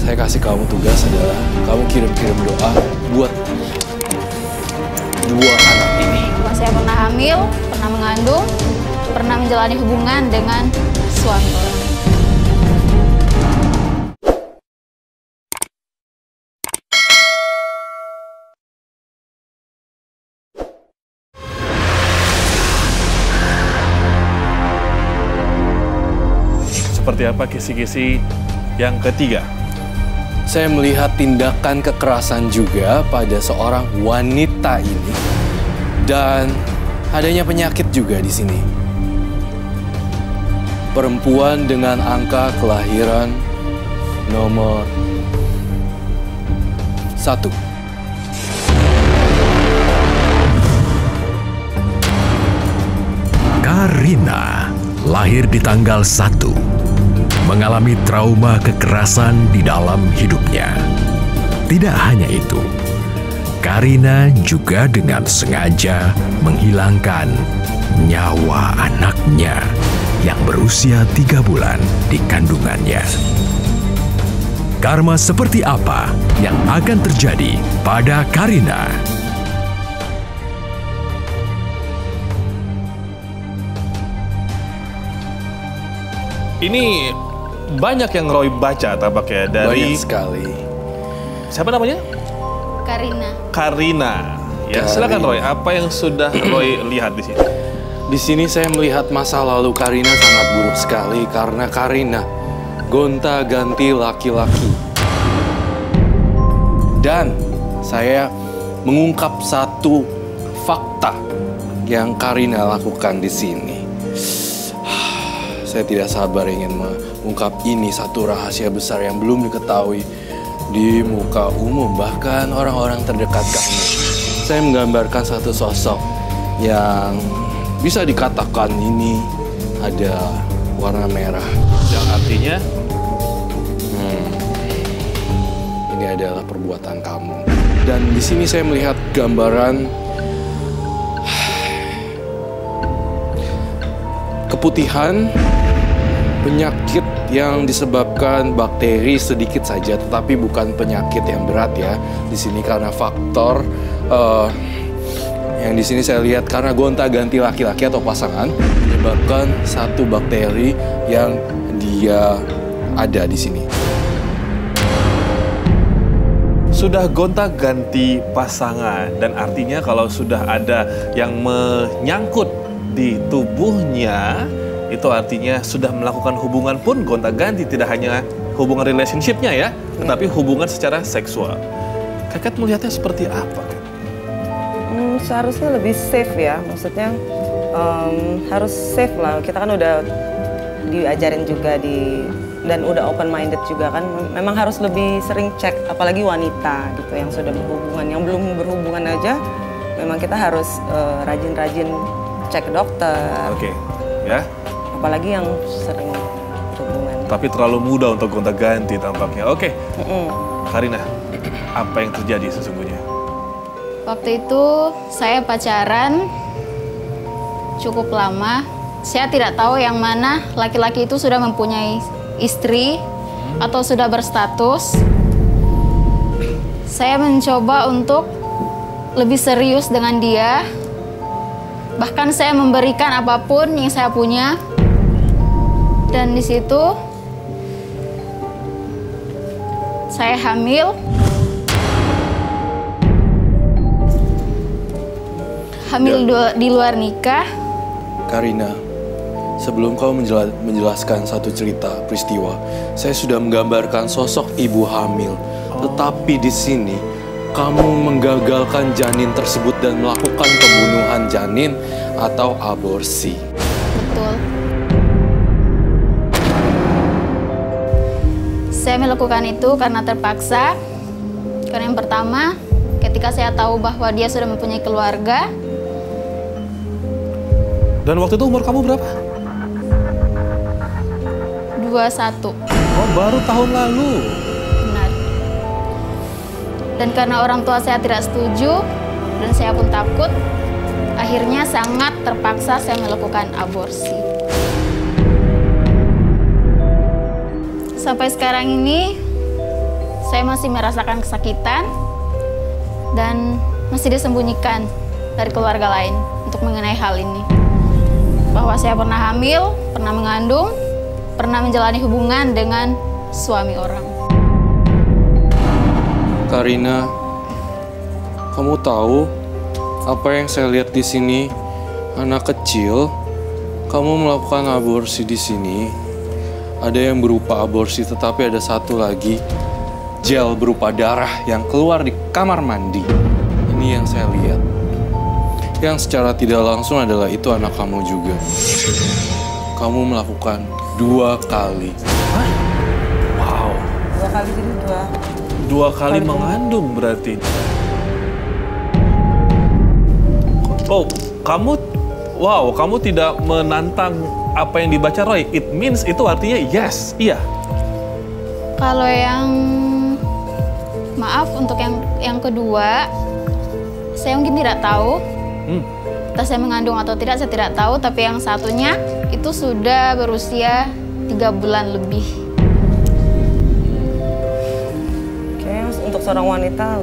Saya kasih kamu tugas adalah kamu kirim-kirim doa buat dua anak ini. Saya pernah hamil, pernah mengandung, pernah menjalani hubungan dengan suami orang. Seperti apa kisi-kisi yang ketiga? Saya melihat tindakan kekerasan juga pada seorang wanita ini. Dan adanya penyakit juga di sini. Perempuan dengan angka kelahiran nomor 1. Karina lahir di tanggal 1. Mengalami trauma kekerasan di dalam hidupnya. Tidak hanya itu, Karina juga dengan sengaja menghilangkan nyawa anaknya yang berusia 3 bulan di kandungannya. Karma seperti apa yang akan terjadi pada Karina? Ini banyak yang Roy baca tampaknya dari... Banyak sekali. Siapa namanya? Karina. Karina. Ya, silakan Roy. Apa yang sudah Roy lihat di sini? Di sini saya melihat masa lalu Karina sangat buruk sekali karena Karina gonta-ganti laki-laki. Dan saya mengungkap satu fakta yang Karina lakukan di sini. Saya tidak sabar ingin mengungkap ini, satu rahasia besar yang belum diketahui di muka umum, bahkan orang-orang terdekat kamu. Saya menggambarkan satu sosok yang bisa dikatakan ini ada warna merah. Yang artinya? Ini adalah perbuatan kamu. Dan di sini saya melihat gambaran keputihan, penyakit yang disebabkan bakteri sedikit saja, tetapi bukan penyakit yang berat ya. Di sini karena faktor yang di sini saya lihat karena gonta-ganti laki-laki atau pasangan menyebabkan satu bakteri yang dia ada di sini. Sudah gonta-ganti pasangan dan artinya kalau sudah ada yang menyangkut di tubuhnya, itu artinya sudah melakukan hubungan pun gonta-ganti, tidak hanya hubungan relationship-nya ya, tetapi hubungan secara seksual. Kakak melihatnya seperti apa? Seharusnya lebih safe ya, maksudnya harus safe lah. Kita kan udah diajarin juga dan udah open minded juga kan. Memang harus lebih sering cek, apalagi wanita gitu yang sudah berhubungan, yang belum berhubungan aja. Memang kita harus rajin-rajin cek dokter. Oke, ya. Apalagi yang sering berhubungan. Tapi terlalu mudah untuk gonta-ganti tampaknya. Oke, Karina, apa yang terjadi sesungguhnya? Waktu itu saya pacaran cukup lama. Saya tidak tahu yang mana laki-laki itu sudah mempunyai istri atau sudah berstatus. Saya mencoba untuk lebih serius dengan dia. Bahkan saya memberikan apapun yang saya punya. Dan di situ saya hamil. Hamil di luar nikah. Karina, sebelum kau menjelaskan satu cerita peristiwa, saya sudah menggambarkan sosok ibu hamil. Tetapi di sini kamu menggagalkan janin tersebut dan melakukan pembunuhan janin atau aborsi. Betul. Saya melakukan itu karena terpaksa. Karena yang pertama, ketika saya tahu bahwa dia sudah mempunyai keluarga. Dan waktu itu umur kamu berapa? 21. Oh, baru tahun lalu. Benar. Dan karena orang tua saya tidak setuju dan saya pun takut, akhirnya sangat terpaksa saya melakukan aborsi. Sampai sekarang ini saya masih merasakan kesakitan dan masih disembunyikan dari keluarga lain untuk mengenai hal ini. Bahwa saya pernah hamil, pernah mengandung, pernah menjalani hubungan dengan suami orang. Karina, kamu tahu apa yang saya lihat di sini? Anak kecil, kamu melakukan aborsi di sini. Ada yang berupa aborsi, tetapi ada satu lagi gel berupa darah yang keluar di kamar mandi. Ini yang saya lihat. Yang secara tidak langsung adalah itu anak kamu juga. Kamu melakukan 2 kali. Hah? Wow. 2 kali jadi 2 kali mengandung berarti. Oh, kamu tidak menantang apa yang dibaca Roy. It means itu artinya yes, iya. Kalau yang maaf untuk yang kedua, saya mungkin tidak tahu. Entah saya mengandung atau tidak, saya tidak tahu. Tapi yang satunya itu sudah berusia 3 bulan lebih. Kayaknya untuk seorang wanita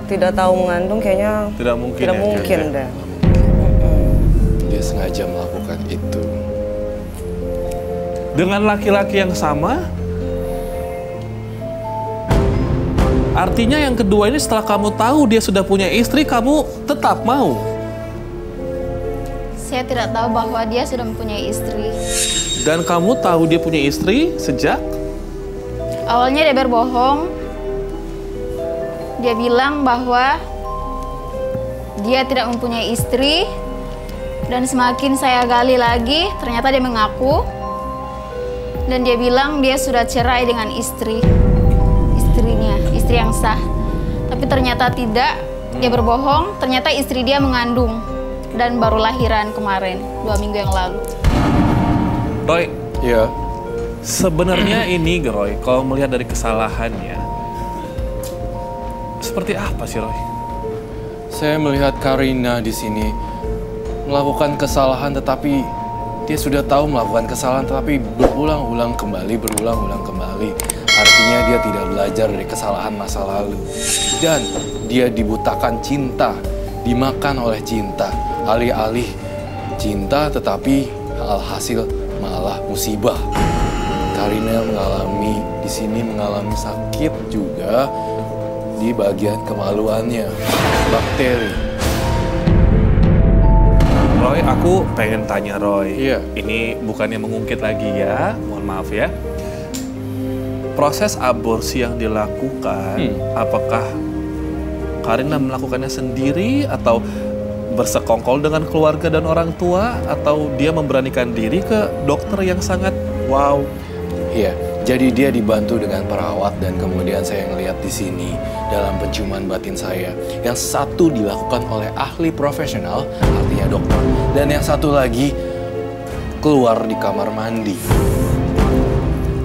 tidak tahu mengandung kayaknya Tidak mungkin tidak ya, mungkin kayaknya. deh. Dia sengaja melakukan itu. Dengan laki-laki yang sama? Artinya yang kedua ini setelah kamu tahu dia sudah punya istri, kamu tetap mau? Saya tidak tahu bahwa dia sudah mempunyai istri. Dan kamu tahu dia punya istri sejak? Awalnya dia berbohong. Dia bilang bahwa dia tidak mempunyai istri. Dan semakin saya gali lagi, ternyata dia mengaku. Dan dia bilang dia sudah cerai dengan istrinya, istri yang sah. Tapi ternyata tidak, dia berbohong. Ternyata istri dia mengandung dan baru lahiran kemarin, 2 minggu yang lalu. Roy, Ya, sebenarnya ini Roy, kalau melihat dari kesalahannya, seperti apa sih Roy? saya melihat Karina di sini melakukan kesalahan, tetapi dia sudah tahu melakukan kesalahan, tetapi berulang-ulang kembali. Artinya dia tidak belajar dari kesalahan masa lalu. Dan dia dibutakan cinta, dimakan oleh cinta. Alih-alih cinta, tetapi alhasil malah musibah. Karina di sini mengalami sakit juga di bagian kemaluannya, bakteri. Roy, aku pengen tanya Roy. Iya. Ini bukannya mengungkit lagi ya, mohon maaf ya. Proses aborsi yang dilakukan, apakah Karina melakukannya sendiri atau bersekongkol dengan keluarga dan orang tua, atau dia memberanikan diri ke dokter yang sangat wow? Iya, jadi dia dibantu dengan perawat dan kemudian saya ngelihat di sini dalam penciuman batin saya. Yang satu dilakukan oleh ahli profesional, artinya dokter. Dan yang satu lagi keluar di kamar mandi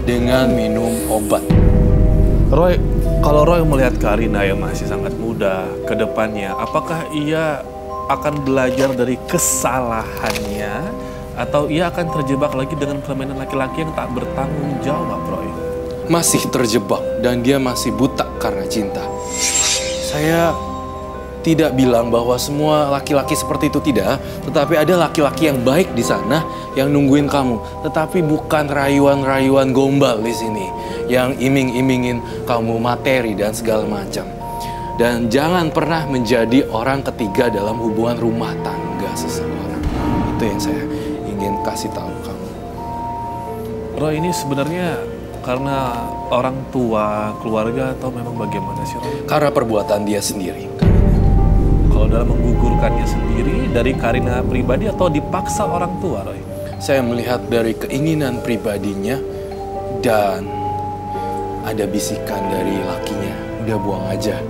dengan minum obat. Roy, kalau Roy melihat Karina yang masih sangat muda ke depannya, apakah ia akan belajar dari kesalahannya atau ia akan terjebak lagi dengan permainan laki-laki yang tak bertanggung jawab, Roy? Masih terjebak dan dia masih buta karena cinta. Saya tidak bilang bahwa semua laki-laki seperti itu, tidak. Tetapi ada laki-laki yang baik di sana yang nungguin kamu. Tetapi bukan rayuan-rayuan gombal di sini yang iming-imingin kamu materi dan segala macam. Dan jangan pernah menjadi orang ketiga dalam hubungan rumah tangga seseorang. Itu yang saya ingin kasih tahu kamu. Roy, ini sebenarnya karena orang tua, keluarga, atau memang bagaimana sih, Roy? Karena perbuatan dia sendiri. Kalau dalam menggugurkannya sendiri dari Karina pribadi atau dipaksa orang tua, Roy? Saya melihat dari keinginan pribadinya dan ada bisikan dari lakinya. Udah buang aja,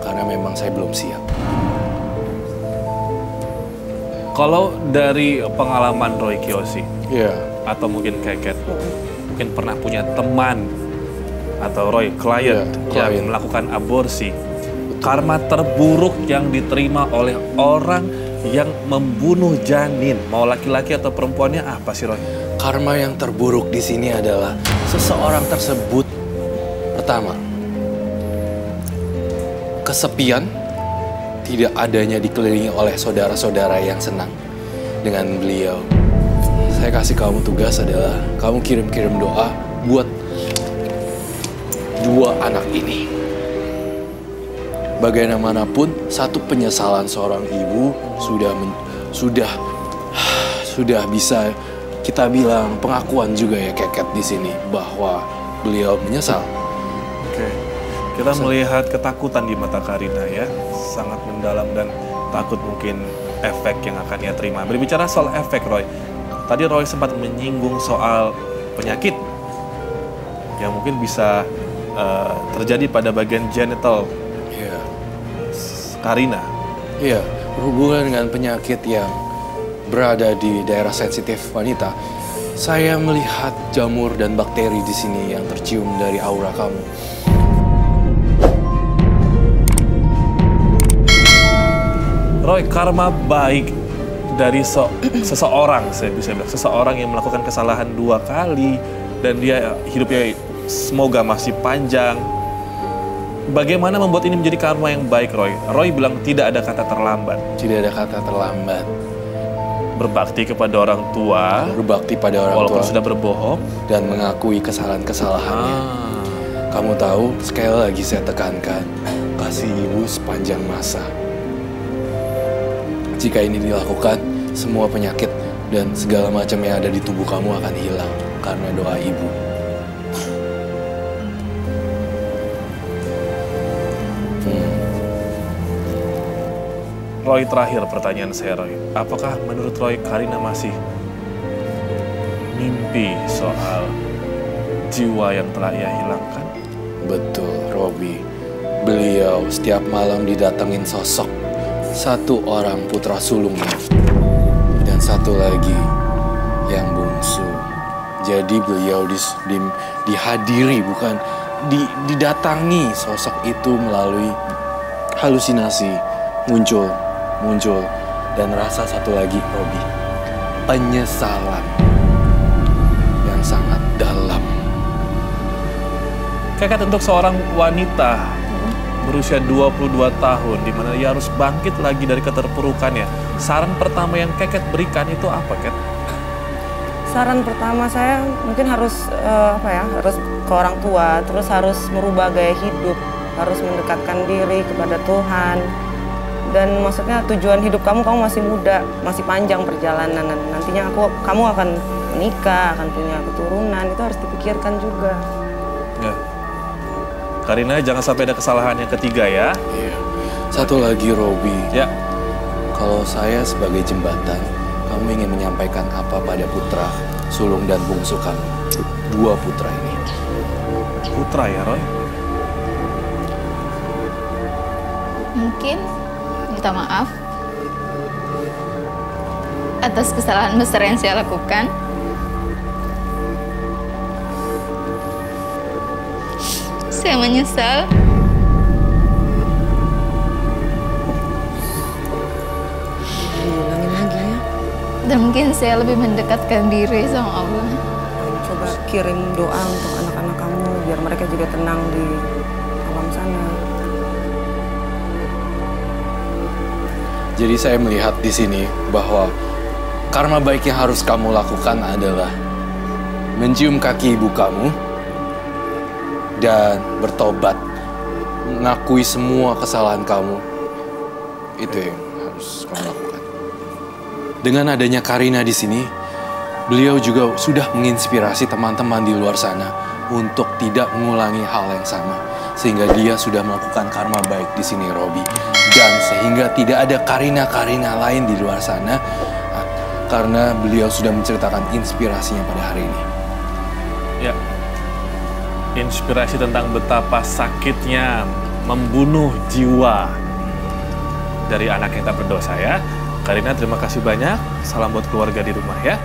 karena memang saya belum siap. Kalau dari pengalaman Roy Kiyoshi, Iya. atau mungkin Keket, mungkin pernah punya teman atau Roy, klien Iya, klien. yang melakukan aborsi. Karma terburuk yang diterima oleh orang yang membunuh janin, mau laki-laki atau perempuannya, apa sih, Roy? Karma yang terburuk di sini adalah seseorang tersebut, pertama, kesepian, tidak adanya dikelilingi oleh saudara-saudara yang senang dengan beliau. Saya kasih kamu tugas adalah kamu kirim-kirim doa buat dua anak ini. Bagaimanapun satu penyesalan seorang ibu sudah bisa kita bilang pengakuan juga ya Keket di sini bahwa beliau menyesal. Oke. Kita melihat ketakutan di mata Karina ya, sangat mendalam dan takut mungkin efek yang akan ia terima. Berbicara soal efek, Roy, tadi Roy sempat menyinggung soal penyakit yang mungkin bisa terjadi pada bagian genital Iya. Karina. Iya, berhubungan dengan penyakit yang berada di daerah sensitif wanita. Saya melihat jamur dan bakteri di sini yang tercium dari aura kamu. Roy, karma baik dari seseorang, saya bisa bilang, seseorang yang melakukan kesalahan 2 kali dan dia hidupnya semoga masih panjang. Bagaimana membuat ini menjadi karma yang baik, Roy? Roy bilang tidak ada kata terlambat. Tidak ada kata terlambat. Berbakti kepada orang tua, Berbakti pada orang walaupun tua sudah berbohong. dan mengakui kesalahan-kesalahannya. Kamu tahu, sekali lagi saya tekankan, kasih ibu sepanjang masa. Jika ini dilakukan, semua penyakit dan segala macam yang ada di tubuh kamu akan hilang karena doa ibu. Roy, terakhir pertanyaan saya, Roy. Apakah menurut Roy Karina masih mimpi soal jiwa yang telah ia hilangkan? Betul, Robi. Beliau setiap malam didatengin sosok satu orang putra sulungnya dan satu lagi yang bungsu. Jadi beliau dihadiri, bukan didatangi sosok itu melalui halusinasi, muncul dan rasa satu lagi, Robi, penyesalan yang sangat dalam. Keket, untuk seorang wanita berusia 22 tahun di mana ia harus bangkit lagi dari keterpurukannya, saran pertama yang Keket berikan itu apa, Ket? Saran pertama saya mungkin harus harus ke orang tua, terus harus merubah gaya hidup, harus mendekatkan diri kepada Tuhan. Dan maksudnya tujuan hidup kamu masih muda, masih panjang perjalanan. Nantinya kamu akan menikah, akan punya keturunan, itu harus dipikirkan juga. Ya. Karina, jangan sampai ada kesalahan yang ketiga ya. Iya. Satu lagi, Robi. Ya. Kalau saya sebagai jembatan, kamu ingin menyampaikan apa pada putra, sulung dan bungsu kamu? 2 putra ini. Putra ya, Roy? Mungkin minta maaf atas kesalahan besar yang saya lakukan. Saya menyesal. Diulangin lagi ya. Dan mungkin saya lebih mendekatkan diri sama Allah. Coba kirim doa untuk anak-anak kamu biar mereka juga tenang di alam sana. Jadi saya melihat di sini bahwa karma baik yang harus kamu lakukan adalah mencium kaki ibu kamu dan bertobat, mengakui semua kesalahan kamu. Itu yang harus kamu lakukan. Dengan adanya Karina di sini, beliau juga sudah menginspirasi teman-teman di luar sana untuk tidak mengulangi hal yang sama. Sehingga dia sudah melakukan karma baik di sini, Robi. Dan sehingga tidak ada Karina-Karina lain di luar sana karena beliau sudah menceritakan inspirasinya pada hari ini. Ya. Inspirasi tentang betapa sakitnya membunuh jiwa dari anak yang tak berdosa ya. Karina, terima kasih banyak. Salam buat keluarga di rumah ya.